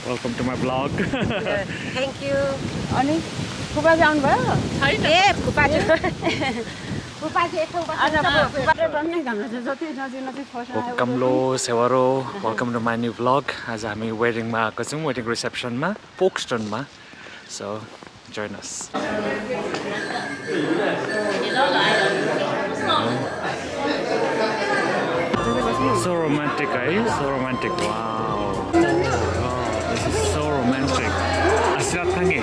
Welcome to my vlog. Thank you. अनि फुपा जानु भयो छैन ए फुपा Kamlo, Sewaro, welcome to my new vlog. As I'm wedding ma wedding reception ma, Folkestone ma. So join us. So romantic, eh? So romantic. Wow. Oh, this is so romantic. Asirat thangi.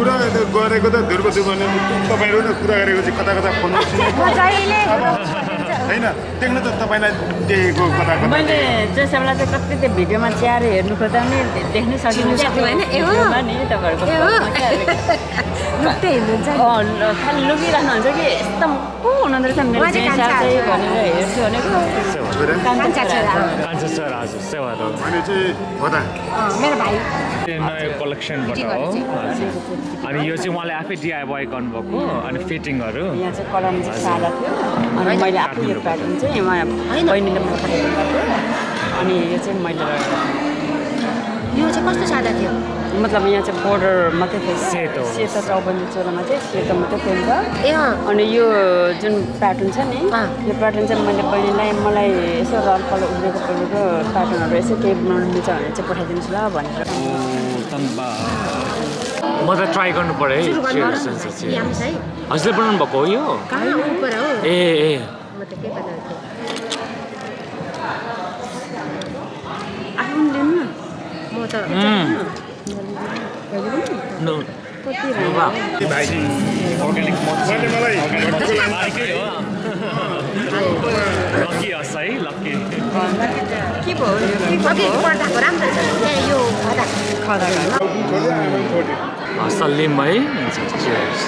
कुरा गरेको त दुर्गति भने तपाईहरु न कुरा गरेको चाहिँ कता फोनमा सुनेको हैन देख्न त तपाईलाई देखेको कता मैले जसलाई चाहिँ कति त्यो भिडियोमा च्याएर हेर्नु खोज्दा पनि देख्न सकिनु हैन ए हो नि तपाईहरुको लुक्दै हिँड्नुहुन्छ खाली लुकिरहनु हुन्छ कि यस्तो को हुनुहुँदो रहेछ मेरो चाहिँ भनेर हेर्छु भनेको कान्छा छोरा भने चाहिँ हो त मेरो भाइ नयाँ कलेक्सनबाट हो अनि यो चाहिँ उहाँले आफै DIY गर्नुभएको अनि फिटिङहरु यहाँ चाहिँ कलम चाहिँ सादा थियो अनि मैले आफै यो प्याटर्न चाहिँ बहिनीले मलाई पठाएको थियो अनि यो चाहिँ मैले यो चाहिँ कस्तो सादा थियो मतलब यहाँ चाहिँ बोर्डर मात्रै थियो सेतो चौबन्दी चोलोमा चाहिँ सेतो मात्रै थियो नि त ए अनि यो जुन प्याटर्न छ नि यो प्याटर्न चाहिँ मैले बहिनीलाई मलाई यसो रल कलर उब्रेको प्याटर्नहरू यसो केही बनाउनु मिल्छ भने चाहिँ पठाइदिनुहोस् ल भनेर म त ट्राई गर्नु पर्यो है हजुरले बनाउनु भएको हो यो ए म त के पत्ता म त No. Organic Lucky us, eh? Lucky. Salim, eh? Cheers.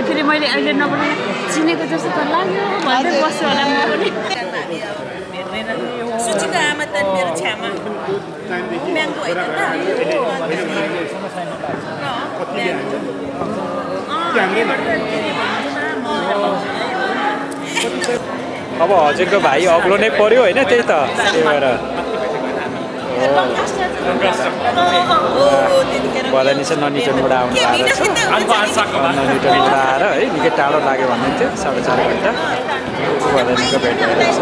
फेरि मैले अहिले नबनाएर चिनेको जस्तो त लाग्यो भन्दै बस्छु होला म पनि सुचिको आमा त मेरो छ्यामा म्याङ्गो होइन अब हजुरको भाइ अग्लो नै पर्यो होइन त्यही त त्यही भएर बधानी चाहिँ ननिटनबाट आउनु ननिटनबाट आएर है निकै टाढो लाग्यो भन्दै थियो 4.5 घन्टा बधानीको भेट भइरहेछ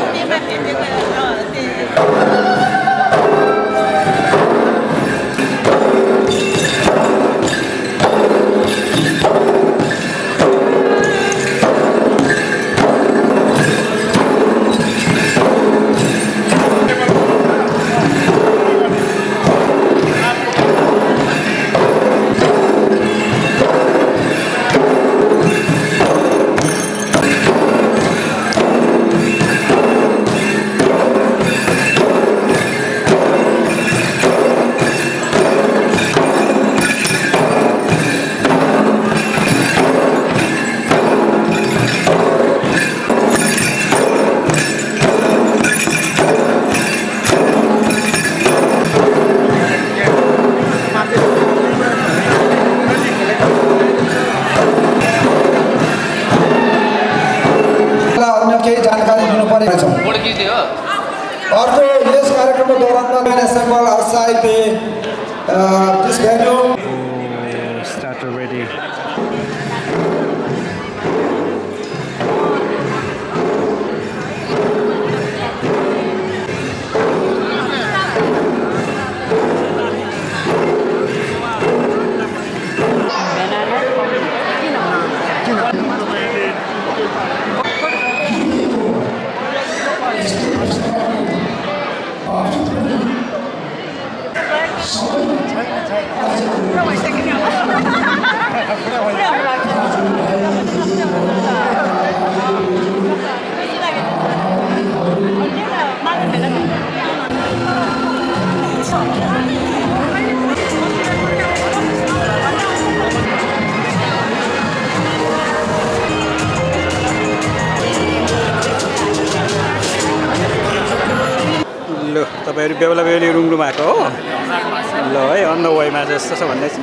This venue. Start already. ल तपाईहरु बेहुला बेहुली रुङरुङ भएको हो ल है अन द वेमा जस्तो छ भन्दै छ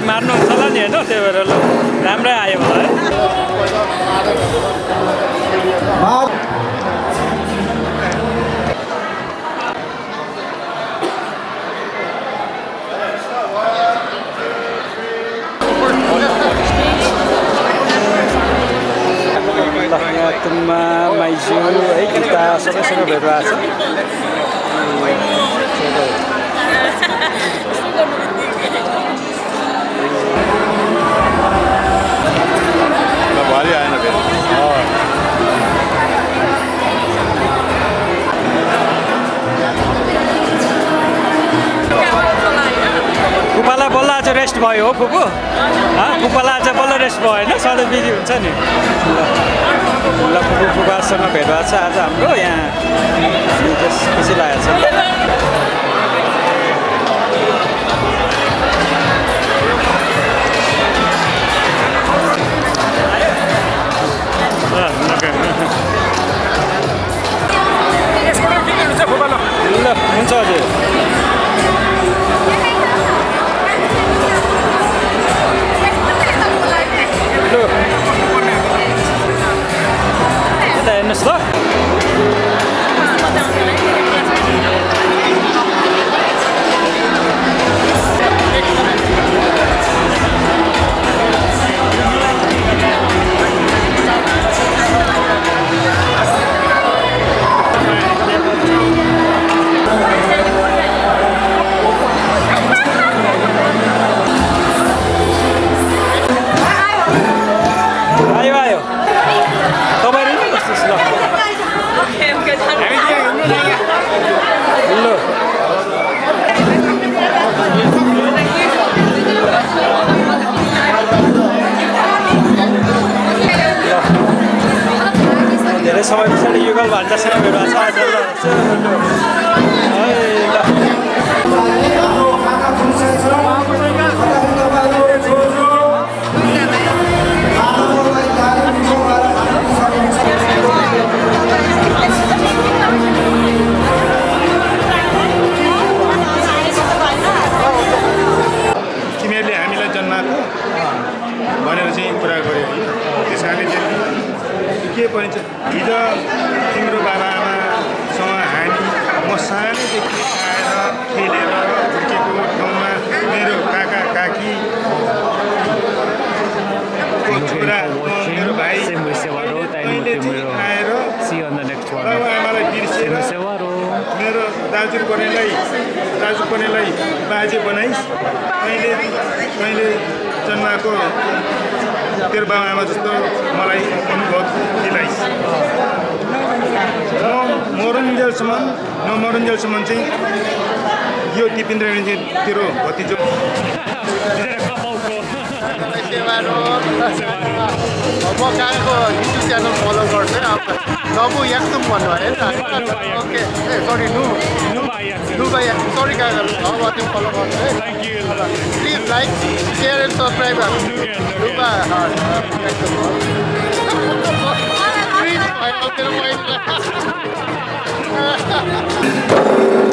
मार्नु हुन्छ होला नि हैन त्यही भएर ल राम्रै आयो होला है यहाँ तुम्मा माइजू है गीता सबैसँग भेट भएको छ फुपाला बल्ल आज रेस्ट भयो हो फुपू फुपाला आज बल्ल रेस्ट भयो होइन सधैँ बिजी हुन्छ नि ल फुपू फुपासँग भेट भएको छ आज हाम्रो यहाँ खुसी लागेको छ ल हुन्छ हजुर यता हेर्नुहोस् ल धेरै समय पछाडि युगल भान्जासँग भेट भएको छ आज तिमीहरूले हामीलाई जन्माएको भनेर चाहिँ कुरा गर्यो होइन त्यस कारणले के भनिन्छ हिजो तिम्रो बाबाआमासँग हामी म सानैदेखि आएर खेलेर हुर्केको ठाउँमा मेरो काका काकी छोरा मेरो भाइ अहिले चाहिँ आएर बाबाआमालाई बिर्सेर मेरो दाजु पर्नेलाई बाजे बनाइस् मैले जन्माएको तेरो बाबाआमा जस्तो मलाई अनुभव दिलाइस् नमरुन्जेलसम्म चाहिँ यो दिपेन्द्र चाहिँ तेरो भतिजो म कहाँको युट्युब च्यानल फलो गर्छु नबु याक्सुम भन्नु भयो ओके सरी नु भाइ सरी कहाँ गर्नु त्यो फलो गर्छु है please like share and subscribe नु